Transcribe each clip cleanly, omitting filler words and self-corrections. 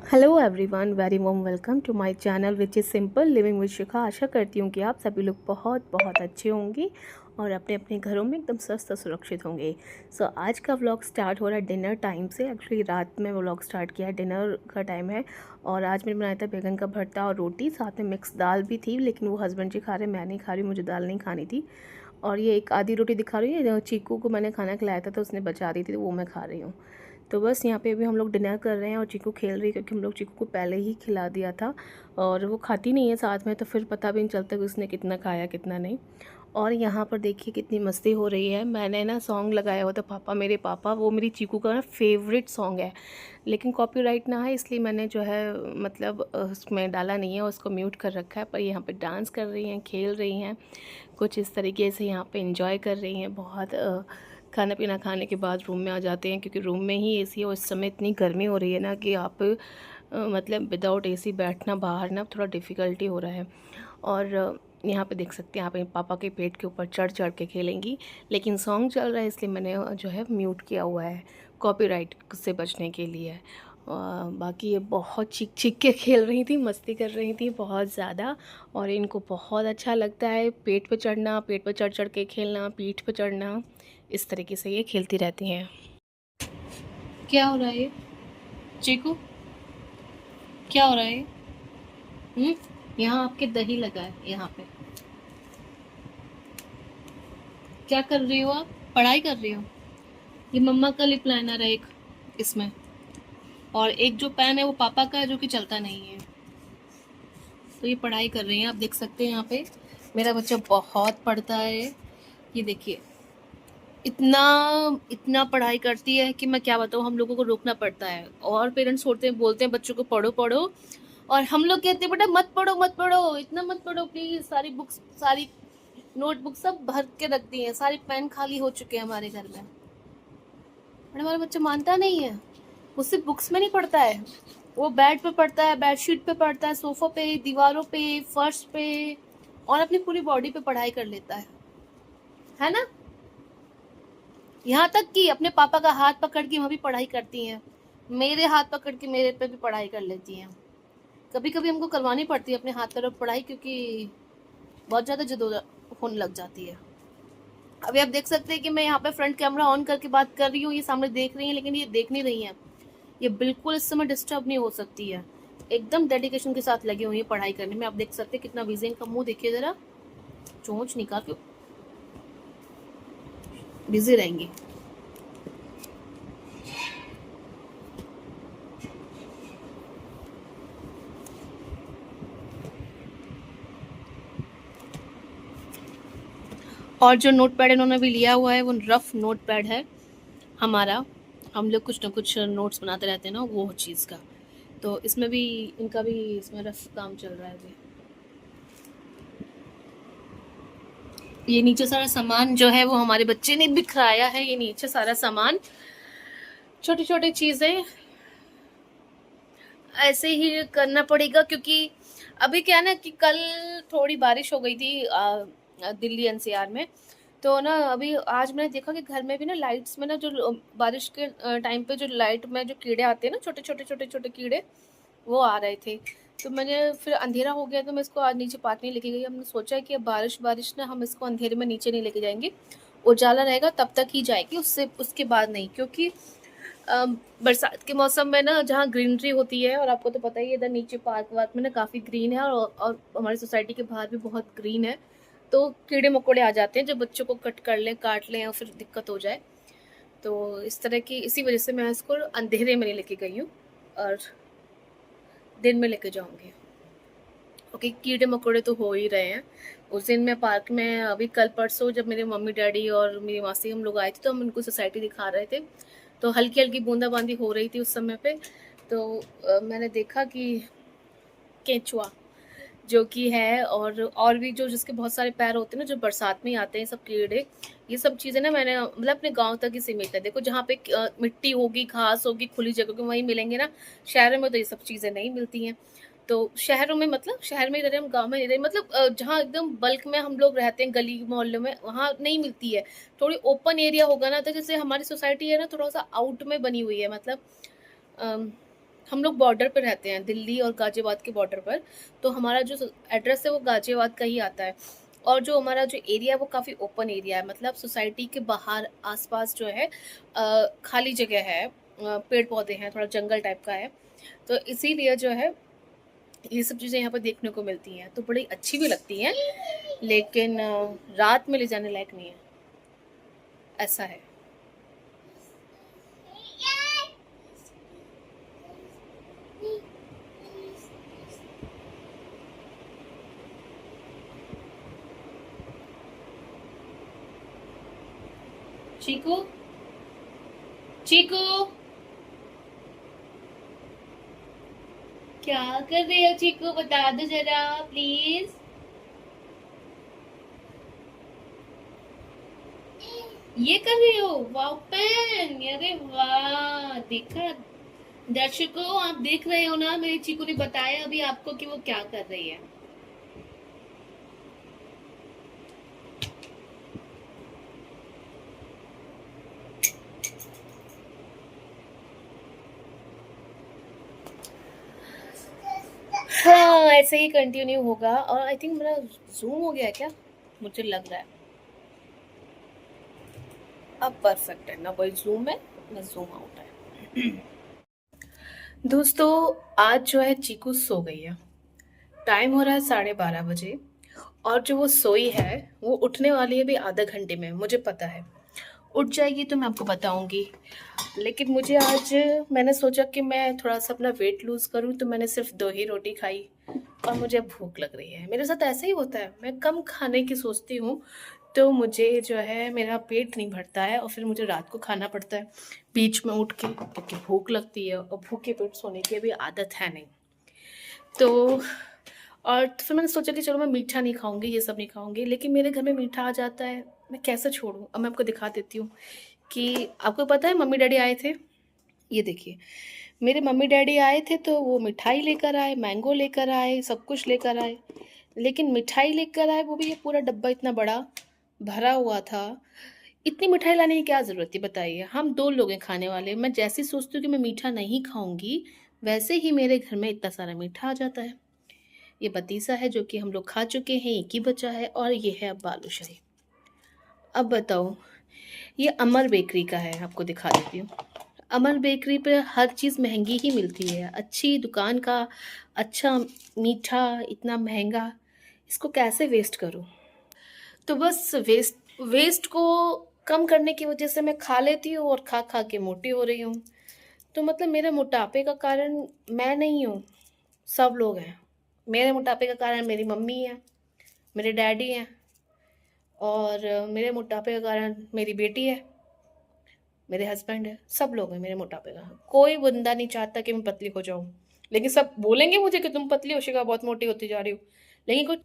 Hello everyone, very warm welcome to my channel which is simple living with Shikha. आशा करती हूँ कि आप सभी लोग बहुत बहुत अच्छे होंगे और अपने अपने घरों में एकदम स्वस्थ और सुरक्षित होंगे। आज का व्लॉग स्टार्ट हो रहा है डिनर टाइम से। एक्चुअली रात में व्लॉग स्टार्ट किया है, डिनर का टाइम है। और आज मैंने बनाया था बैगन का भरता और रोटी, साथ में मिक्स दाल भी थी, लेकिन वो हस्बैंड जी खा रहे, मैं नहीं खा रही, मुझे दाल नहीं खानी थी। और ये एक आधी रोटी दिखा रही है, चीकू को मैंने खाना खिलाया था तो उसने बचा दी थी, तो वो मैं खा रही हूँ। तो बस यहाँ पे अभी हम लोग डिनर कर रहे हैं और चीकू खेल रही है, क्योंकि हम लोग चीकू को पहले ही खिला दिया था और वो खाती नहीं है साथ में, तो फिर पता भी नहीं चलता कि उसने कितना खाया कितना नहीं। और यहाँ पर देखिए कितनी मस्ती हो रही है। मैंने ना सॉन्ग लगाया हुआ था पापा मेरे पापा, वो मेरी चीकू का ना फेवरेट सॉन्ग है, लेकिन कॉपीराइट ना है इसलिए मैंने जो है मतलब उसमें डाला नहीं है, उसको म्यूट कर रखा है। पर यहाँ पे डांस कर रही हैं, खेल रही हैं, कुछ इस तरीके से यहाँ पे एंजॉय कर रही हैं। बहुत खाना पीना खाने के बाद रूम में आ जाते हैं, क्योंकि रूम में ही एसी है और इस समय इतनी गर्मी हो रही है ना कि आप मतलब विदाउट एसी बैठना बाहर ना थोड़ा डिफ़िकल्टी हो रहा है। और यहाँ पे देख सकते हैं आप, पापा के पेट के ऊपर चढ़ चढ़ के खेलेंगी, लेकिन सॉन्ग चल रहा है इसलिए मैंने जो है म्यूट किया हुआ है, कॉपीराइट से बचने के लिए। बाकी ये बहुत चीख चीख के खेल रही थी, मस्ती कर रही थी बहुत ज़्यादा, और इनको बहुत अच्छा लगता है पेट पे चढ़ना, पेट पे चढ़ चढ़ के खेलना, पीठ पे चढ़ना, इस तरीके से ये खेलती रहती हैं। क्या हो रहा है ये चीकू, क्या हो रहा है? यहाँ आपके दही लगा है यहाँ पे। क्या कर रही हो आप? पढ़ाई कर रही हो? ये मम्मा का लिप लाइनर है एक इसमें, और एक जो पेन है वो पापा का है जो कि चलता नहीं है। तो ये पढ़ाई कर रही हैं, आप देख सकते हैं यहाँ पे मेरा बच्चा बहुत पढ़ता है। ये देखिए इतना इतना पढ़ाई करती है कि मैं क्या बताऊँ, हम लोगों को रोकना पड़ता है। और पेरेंट्स होते हैं, बोलते हैं बच्चों को पढ़ो पढ़ो, और हम लोग कहते हैं बेटा मत पढ़ो मत पढ़ो, इतना मत पढ़ो प्लीज। सारी बुक्स, सारी नोटबुक सब भर के रख दी हैं, सारे पेन खाली हो चुके हैं हमारे घर में, बट हमारा बच्चा मानता नहीं है। वो सिर्फ बुक्स में नहीं पढ़ता है, वो बेड पे पढ़ता है, बेडशीट पे पढ़ता है, सोफा पे, दीवारों पे, फर्श पे, और अपनी पूरी बॉडी पे पढ़ाई कर लेता है ना। यहाँ तक कि अपने पापा का हाथ पकड़ के वहाँ भी पढ़ाई करती हैं, मेरे हाथ पकड़ के मेरे पे भी पढ़ाई कर लेती हैं। कभी कभी हमको करवानी पड़ती है अपने हाथ तरफ पढ़ाई, क्योंकि बहुत ज़्यादा जद्दोजहद होने लग जाती है। अभी आप देख सकते हैं कि मैं यहाँ पे फ्रंट कैमरा ऑन करके बात कर रही हूँ, ये सामने देख रही हैं, लेकिन ये देख नहीं रही हैं। ये बिल्कुल इस समय डिस्टर्ब नहीं हो सकती है, एकदम डेडिकेशन के साथ लगी हुई है पढ़ाई करने में। आप देख सकते हैं कितना बिजी, इनका मुंह देखिए जरा, चोंच निकाल के बिजी रहेंगी। और जो नोट पैड इन्होंने भी लिया हुआ है वो रफ नोट पैड है हमारा, हम लोग कुछ ना कुछ नोट्स बनाते रहते हैं ना वो चीज़ का। तो इसमें भी इनका भी इसमें रफ काम चल रहा है अभी। ये नीचे सारा सामान जो है वो हमारे बच्चे ने बिखराया है, ये नीचे सारा सामान, छोटी छोटी चीज़ें ऐसे ही करना पड़ेगा, क्योंकि अभी क्या है ना कि कल थोड़ी बारिश हो गई थी दिल्ली एनसीआर में। तो ना अभी आज मैंने देखा कि घर में भी ना लाइट्स में ना जो बारिश के टाइम पे जो लाइट में जो कीड़े आते हैं ना, छोटे छोटे छोटे छोटे कीड़े, वो आ रहे थे। तो मैंने फिर अंधेरा हो गया तो मैं इसको आज नीचे पार्क नहीं लेके गई। हमने सोचा है कि अब बारिश बारिश ना हम इसको अंधेरे में नीचे नहीं लेके जाएंगे, उजाला रहेगा तब तक ही जाएगी, उससे उसके बाद नहीं। क्योंकि बरसात के मौसम में ना जहाँ ग्रीनरी होती है, और आपको तो पता ही है इधर नीचे पार्क वार्क में ना काफ़ी ग्रीन है, और हमारी सोसाइटी के बाहर भी बहुत ग्रीन है, तो कीड़े मकोड़े आ जाते हैं जो बच्चों को कट कर लें, काट लें और फिर दिक्कत हो जाए। तो इस तरह की, इसी वजह से मैं इसको अंधेरे में नहीं लेके गई हूँ और दिन में लेके जाऊँगी। ओके, कीड़े मकोड़े तो हो ही रहे हैं। उस दिन मैं पार्क में अभी कल परसों जब मेरे मम्मी डैडी और मेरी मासी हम लोग आए थे, तो हम उनको सोसाइटी दिखा रहे थे, तो हल्की हल्की बूंदाबांदी हो रही थी उस समय पे। तो मैंने देखा कि केंचुआ जो कि है, और भी जो जिसके बहुत सारे पैर होते हैं ना, जो बरसात में ही आते हैं सब कीड़े, ये सब चीज़ें ना मैंने मतलब अपने गांव तक ही सीमित है। देखो जहाँ पे मिट्टी होगी, घास होगी, खुली जगह की वहीं मिलेंगे ना, शहरों में तो ये सब चीज़ें नहीं मिलती हैं। तो शहरों में मतलब शहर में ही रह रहे हम, गाँव में नहीं रहे, मतलब जहाँ एकदम बल्क में हम लोग रहते हैं गली मोहल्ले में, वहाँ नहीं मिलती है। थोड़ी ओपन एरिया होगा ना, तो जैसे हमारी सोसाइटी है ना थोड़ा सा आउट में बनी हुई है, मतलब हम लोग बॉर्डर पर रहते हैं, दिल्ली और गाज़ियाबाद के बॉर्डर पर। तो हमारा जो एड्रेस है वो गाज़ियाबाद का ही आता है, और जो हमारा जो एरिया है वो काफ़ी ओपन एरिया है, मतलब सोसाइटी के बाहर आसपास जो है खाली जगह है, पेड़ पौधे हैं, थोड़ा जंगल टाइप का है। तो इसीलिए जो है ये सब चीज़ें यहाँ पर देखने को मिलती हैं, तो बड़ी अच्छी भी लगती हैं, लेकिन रात में ले जाने लायक नहीं है, ऐसा है। चीकू, चीकू, क्या कर रहे हो चीकू, बता दो जरा प्लीज। ये कर रही हो, वाह पेन, अरे वाह, देखा दर्शकों, आप देख रहे हो ना, मेरी चीकू ने बताया अभी आपको कि वो क्या कर रही है। हाँ, ऐसे ही कंटिन्यू होगा, और आई थिंक मेरा जूम हो गया है क्या, मुझे लग रहा है अब परफेक्ट है ना, कोई जूम है ना जूम आउट है। दोस्तों, आज जो है चीकू सो गई है, टाइम हो रहा है 12:30 बजे, और जो वो सोई है वो उठने वाली है अभी आधा घंटे में, मुझे पता है उठ जाएगी तो मैं आपको बताऊंगी। लेकिन मुझे आज, मैंने सोचा कि मैं थोड़ा सा अपना वेट लूज करूं, तो मैंने सिर्फ 2 ही रोटी खाई, और मुझे भूख लग रही है। मेरे साथ ऐसा ही होता है, मैं कम खाने की सोचती हूँ तो मुझे जो है मेरा पेट नहीं भरता है, और फिर मुझे रात को खाना पड़ता है बीच में उठ के, क्योंकि भूख लगती है, और भूखे पेट सोने की अभी आदत है नहीं। तो और फिर मैंने सोचा कि चलो मैं मीठा नहीं खाऊंगी, ये सब नहीं खाऊंगी, लेकिन मेरे घर में मीठा आ जाता है, मैं कैसे छोड़ूं। अब मैं आपको दिखा देती हूँ कि आपको पता है मम्मी डैडी आए थे, ये देखिए, मेरे मम्मी डैडी आए थे तो वो मिठाई लेकर आए, मैंगो लेकर आए, सब कुछ लेकर आए, लेकिन मिठाई लेकर आए वो भी ये पूरा डब्बा इतना बड़ा भरा हुआ था। इतनी मिठाई लाने की क्या ज़रूरत थी बताइए, हम 2 लोग हैं खाने वाले। मैं जैसे ही सोचती हूँ कि मैं मीठा नहीं खाऊंगी, वैसे ही मेरे घर में इतना सारा मीठा आ जाता है। ये पतीसा है जो कि हम लोग खा चुके हैं, एक ही बचा है, और ये है अब बालूशाही। अब बताओ, ये अमर बेकरी का है, आपको दिखा देती हूँ। अमर बेकरी पे हर चीज़ महंगी ही मिलती है, अच्छी दुकान का अच्छा मीठा इतना महंगा, इसको कैसे वेस्ट करूँ। तो बस वेस्ट वेस्ट को कम करने की वजह से मैं खा लेती हूँ, और खा खा के मोटी हो रही हूँ। तो मतलब मेरे मोटापे का कारण मैं नहीं हूँ, सब लोग हैं। मेरे मोटापे का कारण मेरी मम्मी है, मेरे डैडी हैं, और मेरे मोटापे का कारण मेरी बेटी है, मेरे हस्बैंड है, सब लोग हैं मेरे मोटापे का। कोई बंदा नहीं चाहता कि मैं पतली हो जाऊं, लेकिन सब बोलेंगे मुझे कि तुम पतली हो शिखा, बहुत मोटी होती जा रही हो, लेकिन कुछ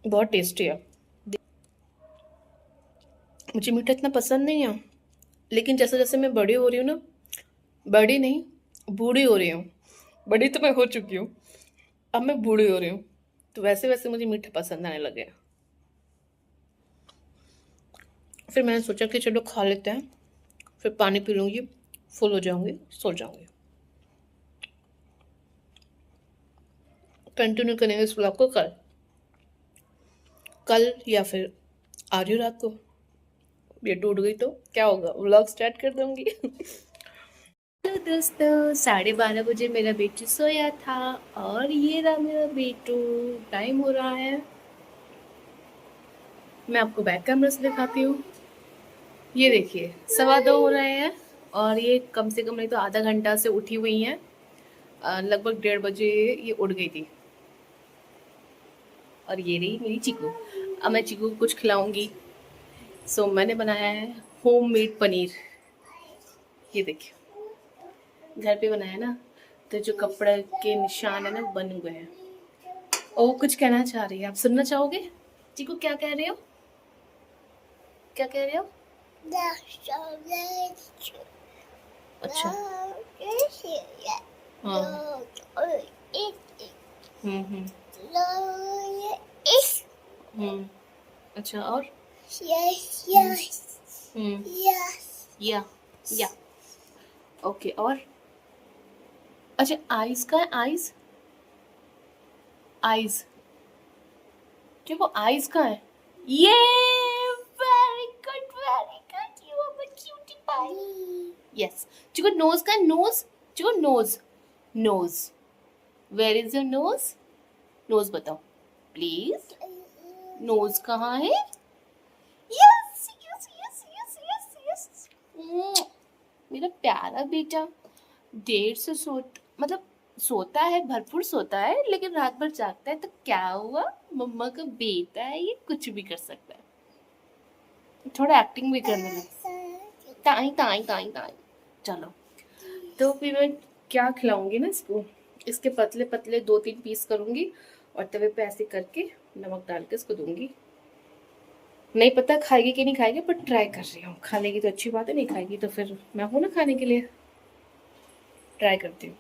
बहुत टेस्टी है। मुझे मीठा इतना पसंद नहीं है, लेकिन जैसे जैसे मैं बड़ी हो रही हूँ ना, बड़ी नहीं, बूढ़ी हो रही हूँ, बड़ी तो मैं हो चुकी हूँ, अब मैं बूढ़ी हो रही हूँ, तो वैसे वैसे मुझे मीठा पसंद आने लगे। फिर मैंने सोचा कि चलो खा लेते हैं, फिर पानी पी लूँगी, फुल हो जाऊँगी, सो जाऊँगी। कंटिन्यू करेंगे इस ब्लॉग को कल, कल या फिर आज ही रात को। ये टूट गई तो क्या होगा, व्लॉग स्टार्ट कर दूंगी। तो दोस्तों, 12:30 बजे मेरा बेटू सोया था, और ये रहा मेरा बेटू। टाइम हो रहा है, मैं आपको बैक कैमरा से दिखाती हूँ। ये देखिए 2:15 हो रहे हैं, और ये कम से कम नहीं तो आधा घंटा से उठी हुई हैं। लगभग 1:30 बजे ये उठ गई थी। और ये रही मेरी चीकू, अब मैं चीकू को कुछ खिलाऊंगी। सो मैंने बनाया है होममेड पनीर, ये देखिए, घर पे बनाया ना, तो जो कपड़े के निशान है ना बन गए हैं। और वो कुछ कहना चाह रही है, आप सुनना चाहोगे? चीकू क्या कह रहे हो, क्या कह रहे हो? अच्छा, हाँ, हम्म, हम्म, अच्छा, और हम्म, या या ओके, और अच्छा आइज का है, आइज, आइज, देखो आइज का है। ये very good, very good, you are my cutie pie. Yes, देखो नोज का, नोज, देखो nose, nose, where is your nose, nose बताओ प्लीज, नोज कहाँ है? Yes yes yes yes yes yes, मेरा प्यारा बेटा। देर से मतलब सोता है, भरपूर सोता है, लेकिन रात भर जागता है। तो क्या हुआ, मम्मा का बेटा है, ये कुछ भी कर सकता है, थोड़ा एक्टिंग भी करने लगे, ताई ताई ताई ताई। चलो, तो फिर मैं क्या खिलाऊंगी ना इसको, इसके पतले पतले 2-3 पीस करूंगी और तवे पे ऐसे करके नमक डाल के इसको दूंगी। नहीं पता खाएगी कि नहीं खाएगी, पर ट्राई कर रही हूँ। खा लेगी तो अच्छी बात है, नहीं खाएगी तो फिर मैं हूँ ना खाने के लिए। ट्राई करती हूँ।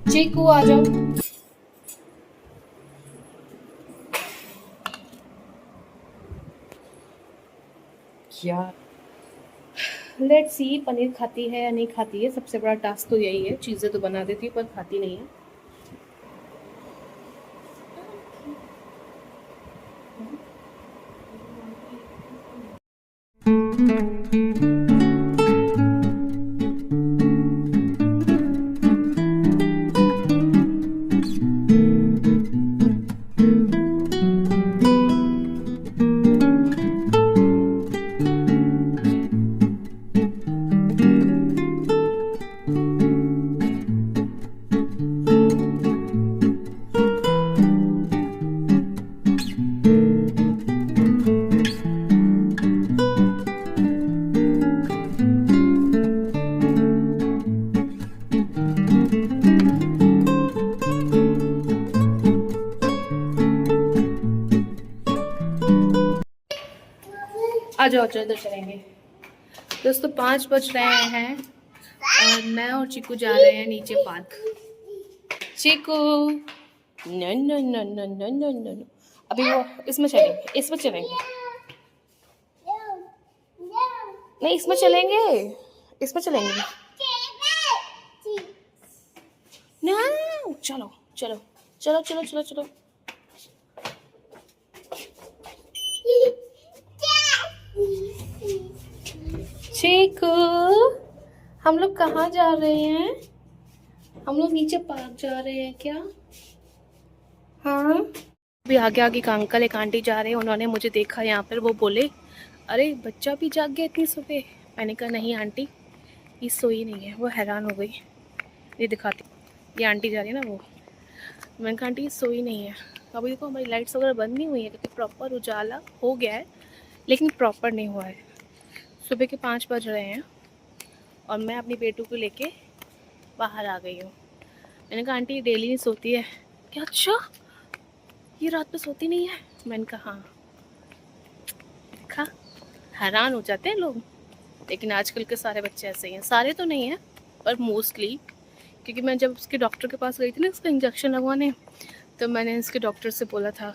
चीकू आ जाओ। क्या लेट्स सी, पनीर खाती है या नहीं खाती है। सबसे बड़ा टास्क तो यही है, चीज़ें तो बना देती है पर खाती नहीं है। आ जाओ, चलो इधर चलेंगे। दोस्तों 5 बज रहे हैं और मैं और चीकू जा रहे हैं नीचे park. Chiku, no no no no no no no no, अभी वो इसमें चलेंगे, इसमें चलेंगे, नहीं इसमें चलेंगे, इसमें चलेंगे ना। चलो चलो चलो चलो चलो चलो। चीकू, हम लोग कहाँ जा रहे हैं? हम लोग नीचे पार्क जा रहे हैं क्या? हाँ, अभी आगे आगे एक अंकल एक आंटी जा रहे हैं। उन्होंने मुझे देखा यहाँ पर, वो बोले अरे बच्चा भी जाग गया इतनी सुबह। मैंने कहा नहीं आंटी, ये सोई नहीं है। वो हैरान हो गई। ये दिखाती, ये आंटी जा रही है ना वो। मैंने कहा आंटी ये सोई नहीं है। अभी देखो हमारी लाइट्स वगैरह बंद नहीं हुई है, क्योंकि प्रॉपर उजाला हो गया है लेकिन प्रॉपर नहीं हुआ है। सुबह के 5 बज रहे हैं और मैं अपनी बेटू को लेके बाहर आ गई हूँ। मैंने कहा आंटी ये डेली नहीं सोती है क्या? अच्छा, ये रात में सोती नहीं है? मैंने कहा हाँ। देखा, हैरान हो जाते हैं लोग। लेकिन आजकल के सारे बच्चे ऐसे ही हैं, सारे तो नहीं हैं पर मोस्टली। क्योंकि मैं जब उसके डॉक्टर के पास गई थी ना इसका इंजेक्शन लगवाने, तो मैंने इसके डॉक्टर से बोला था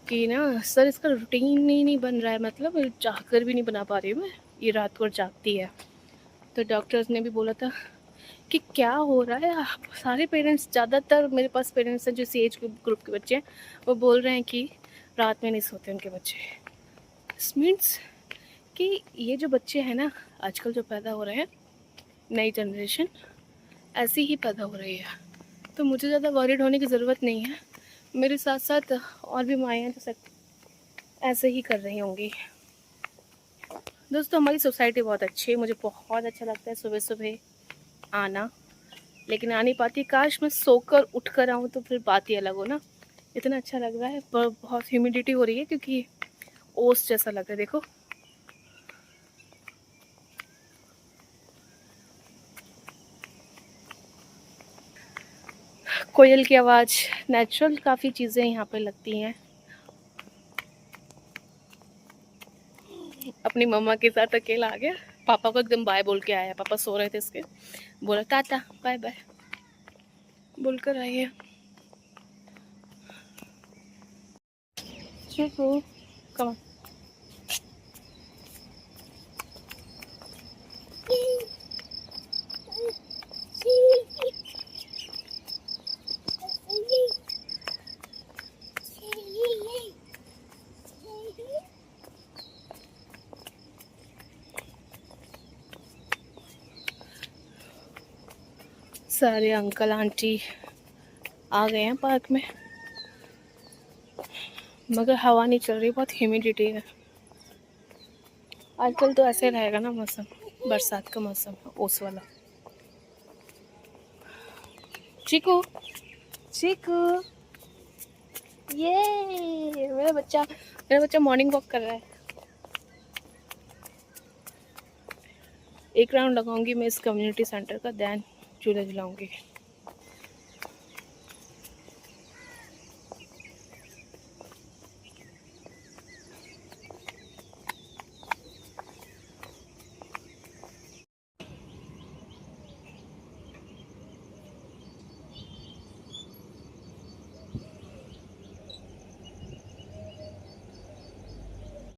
कि ना सर इसका रूटीन ही नहीं बन रहा है, मतलब चाह कर भी नहीं बना पा रही हूँ मैं, ये रात को जागती है। तो डॉक्टर्स ने भी बोला था कि क्या हो रहा है। आप सारे पेरेंट्स, ज़्यादातर मेरे पास पेरेंट्स हैं जो इसी एज ग्रुप के बच्चे हैं, वो बोल रहे हैं कि रात में नहीं सोते उनके बच्चे। इस मीन्स कि ये जो बच्चे हैं ना आजकल जो पैदा हो रहे हैं, नई जनरेशन ऐसी ही पैदा हो रही है। तो मुझे ज़्यादा वरीड होने की ज़रूरत नहीं है। मेरे साथ साथ और भी माएँ हैं जो ऐसे ही कर रही होंगी। दोस्तों हमारी सोसाइटी बहुत अच्छी है, मुझे बहुत अच्छा लगता है सुबह सुबह आना, लेकिन आ नहीं पाती। काश मैं सोकर उठ कर आऊँ तो फिर बात ही अलग हो ना। इतना अच्छा लग रहा है पर बहुत ह्यूमिडिटी हो रही है, क्योंकि ओस जैसा लग रहा है। देखो कोयल की आवाज़, नेचुरल काफ़ी चीज़ें यहाँ पे लगती हैं। अपनी मम्मा के साथ अकेला आ गया, पापा को एकदम बाय बोल के आया। पापा सो रहे थे इसके, बोला टाटा बाय बाय बोलकर आई है। चलो कम सारे अंकल आंटी आ गए हैं पार्क में, मगर हवा नहीं चल रही, बहुत ह्यूमिडिटी है। आजकल तो ऐसे रहेगा ना मौसम, बरसात का मौसम ओस वाला। चीकू चीकू, ये मेरा बच्चा मॉर्निंग वॉक कर रहा है। एक राउंड लगाऊंगी मैं इस कम्युनिटी सेंटर का, देन झूला झुलाऊंगी।